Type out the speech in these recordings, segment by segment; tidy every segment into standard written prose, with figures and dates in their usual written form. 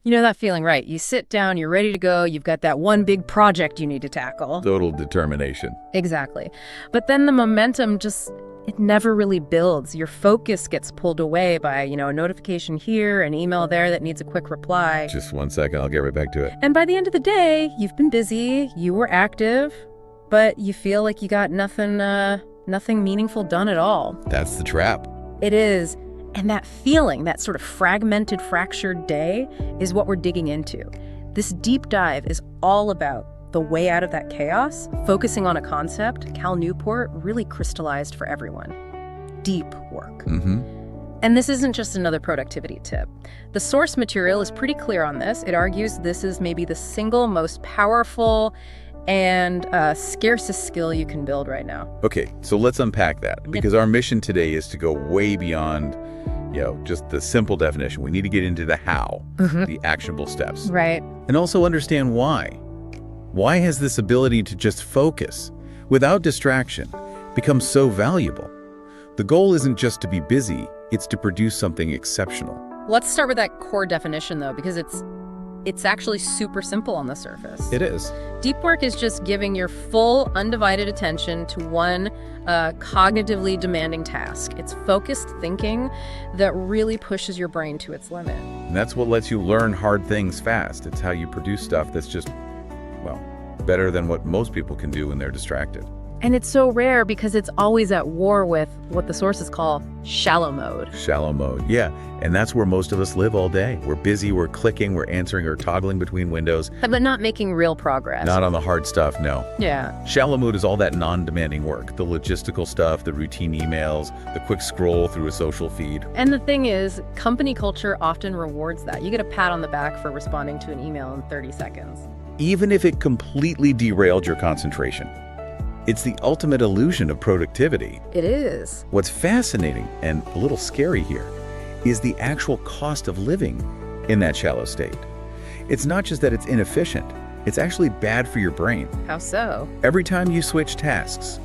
You know that feeling, right? You sit down, you're ready to go, you've got that one big project you need to tackle. Total determination. Exactly. But then the momentum it never really builds. Your focus gets pulled away by, a notification here, an email there that needs a quick reply. Just 1 second, I'll get right back to it. And by the end of the day, you've been busy, you were active, but you feel like you got nothing meaningful done at all. That's the trap. It is. And that feeling, that sort of fragmented, fractured day, is what we're digging into. This deep dive is all about the way out of that chaos, focusing on a concept Cal Newport really crystallized for everyone: deep work. And this isn't just another productivity tip. The source material is pretty clear on this. It argues this is maybe the single most powerful and scarcest skill you can build right now. Okay, so let's unpack that, because our mission today is to go way beyond just the simple definition. We need to get into the how, the actionable steps. Right. And also understand why. Why has this ability to just focus without distraction become so valuable? The goal isn't just to be busy, it's to produce something exceptional. Let's start with that core definition, though, because it's actually super simple on the surface. It is. Deep work is just giving your full, undivided attention to one cognitively demanding task. It's focused thinking that really pushes your brain to its limit. And that's what lets you learn hard things fast. It's how you produce stuff that's just, better than what most people can do when they're distracted. And it's so rare because it's always at war with what the sources call shallow mode. Shallow mode, yeah. And that's where most of us live all day. We're busy, we're clicking, we're answering or toggling between windows. But not making real progress. Not on the hard stuff, no. Yeah. Shallow mode is all that non-demanding work, the logistical stuff, the routine emails, the quick scroll through a social feed. And the thing is, company culture often rewards that. You get a pat on the back for responding to an email in 30 seconds. Even if it completely derailed your concentration. It's the ultimate illusion of productivity. It is. What's fascinating and a little scary here is the actual cost of living in that shallow state. It's not just that it's inefficient, it's actually bad for your brain. How so? Every time you switch tasks,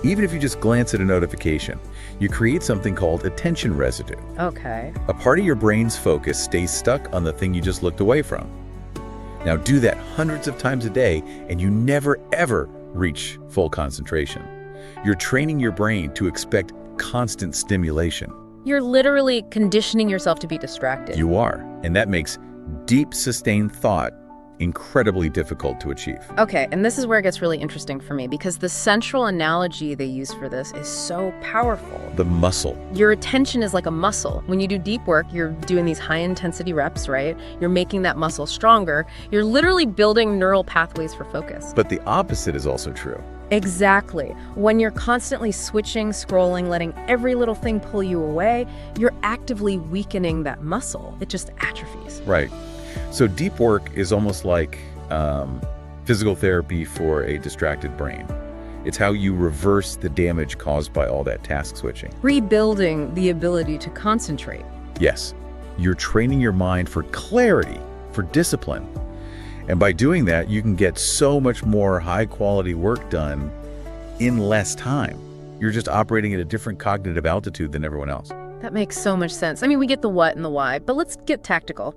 even if you just glance at a notification, you create something called attention residue. Okay. A part of your brain's focus stays stuck on the thing you just looked away from. Now do that hundreds of times a day and you never ever reach full concentration. You're training your brain to expect constant stimulation. You're literally conditioning yourself to be distracted. You are, and that makes deep, sustained thought incredibly difficult to achieve. Okay, and this is where it gets really interesting for me, because the central analogy they use for this is so powerful. The muscle. Your attention is like a muscle. When you do deep work, you're doing these high-intensity reps, right? You're making that muscle stronger. You're literally building neural pathways for focus. But the opposite is also true. Exactly. When you're constantly switching, scrolling, letting every little thing pull you away, you're actively weakening that muscle. It just atrophies. Right. So deep work is almost like physical therapy for a distracted brain. It's how you reverse the damage caused by all that task switching. Rebuilding the ability to concentrate. Yes. You're training your mind for clarity, for discipline. And by doing that, you can get so much more high-quality work done in less time. You're just operating at a different cognitive altitude than everyone else. That makes so much sense. I mean, we get the what and the why, but let's get tactical.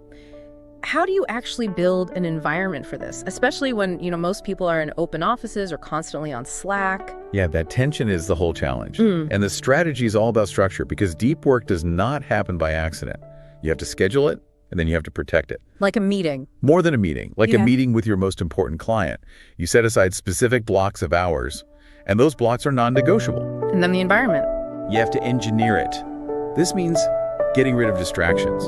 How do you actually build an environment for this, especially when, most people are in open offices or constantly on Slack? Yeah, that tension is the whole challenge. And the strategy is all about structure, because deep work does not happen by accident. You have to schedule it, and then you have to protect it. Like a meeting. More than a meeting, like a meeting with your most important client. You set aside specific blocks of hours, and those blocks are non-negotiable. And then the environment. You have to engineer it. This means getting rid of distractions,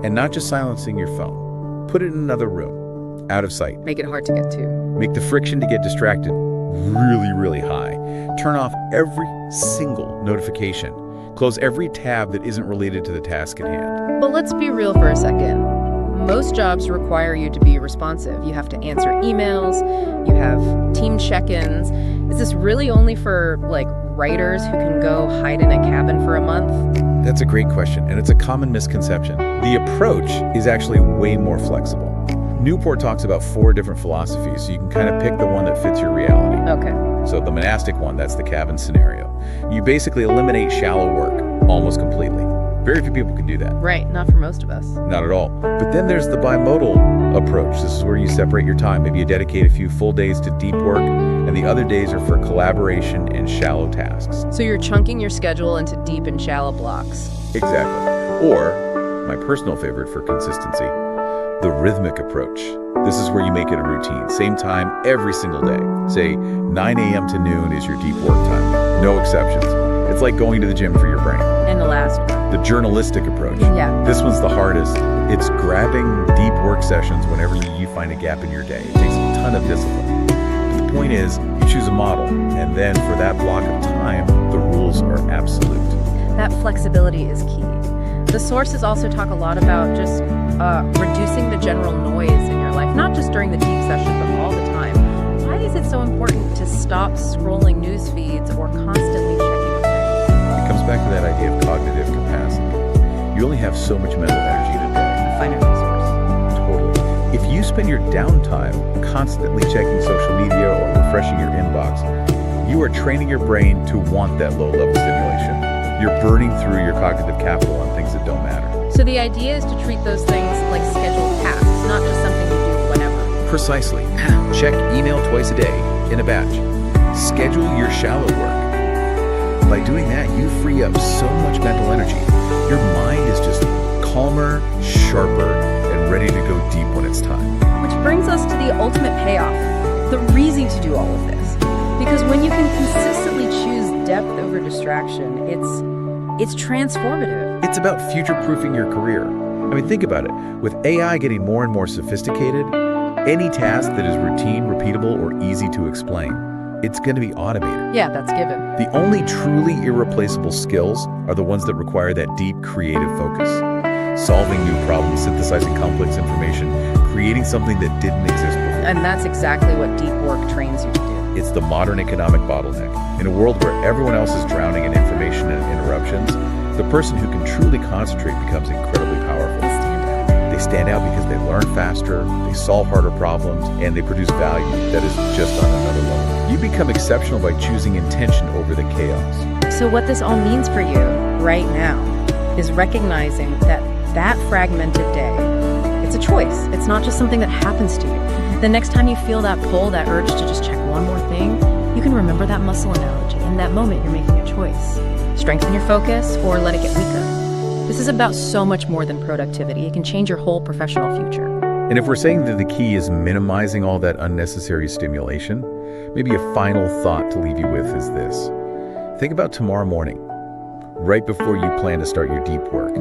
and not just silencing your phone. Put it in another room, out of sight. Make it hard to get to. Make the friction to get distracted really, really high. Turn off every single notification. Close every tab that isn't related to the task at hand. But let's be real for a second. Most jobs require you to be responsive. You have to answer emails, you have team check-ins. Is this really only for, writers who can go hide in a cabin for a month? That's a great question, and it's a common misconception. The approach is actually way more flexible. Newport talks about 4 different philosophies, so you can kind of pick the one that fits your reality. Okay. So the monastic one, that's the cabin scenario. You basically eliminate shallow work almost completely. Very few people can do that. Right, not for most of us. Not at all. But then there's the bimodal approach. This is where you separate your time. Maybe you dedicate a few full days to deep work, and the other days are for collaboration and shallow tasks. So you're chunking your schedule into deep and shallow blocks. Exactly. Or, my personal favorite for consistency, the rhythmic approach. This is where you make it a routine. Same time every single day. Say 9 a.m. to noon is your deep work time. No exceptions. It's like going to the gym for your brain. And the last one. The journalistic approach. Yeah. This one's the hardest. It's grabbing deep work sessions whenever you find a gap in your day. It takes a ton of discipline. But the point is, you choose a model, and then for that block of time, the rules are absolute. That flexibility is key. The sources also talk a lot about just reducing the general noise in your life, not just during the deep session, but all the time. Why is it so important to stop scrolling news feeds or constantly checking things? It comes back to that idea of cognitive capacity. You only have so much mental energy in a day. A finite resource. Totally. If you spend your downtime constantly checking social media or refreshing your inbox, you are training your brain to want that low-level stimulation. You're burning through your cognitive capital on things that don't matter. So the idea is to treat those things like scheduled tasks, not just something you do whenever. Precisely. Check email twice a day in a batch. Schedule your shallow work. By doing that, you free up so much mental energy. Your mind is just calmer, sharper, and ready to go deep when it's time. Which brings us to the ultimate payoff, the reason to do all of this. Because when you can consistently choose depth over distraction, it's transformative. It's about future-proofing your career. I mean, think about it. With AI getting more and more sophisticated, any task that is routine, repeatable, or easy to explain, it's going to be automated. Yeah, that's given. The only truly irreplaceable skills are the ones that require that deep creative focus. Solving new problems, synthesizing complex information, creating something that didn't exist before. And that's exactly what deep work trains you to do. It's the modern economic bottleneck. In a world where everyone else is drowning in information and interruptions, the person who can truly concentrate becomes incredibly powerful. They stand out because they learn faster, they solve harder problems, and they produce value that is just on another level. You become exceptional by choosing intention over the chaos. So what this all means for you right now is recognizing that fragmented day, it's a choice. It's not just something that happens to you. The next time you feel that pull, that urge to just check one more thing, you can remember that muscle analogy. In that moment, you're making a choice. Strengthen your focus or let it get weaker. This is about so much more than productivity. It can change your whole professional future. And if we're saying that the key is minimizing all that unnecessary stimulation, maybe a final thought to leave you with is this. Think about tomorrow morning, right before you plan to start your deep work.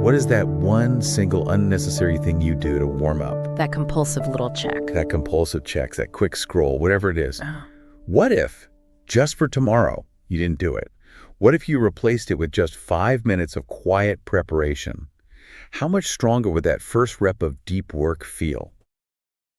What is that one single unnecessary thing you do to warm up? That compulsive little check. That compulsive check, that quick scroll, whatever it is. What if, just for tomorrow, you didn't do it? What if you replaced it with just 5 minutes of quiet preparation? How much stronger would that first rep of deep work feel?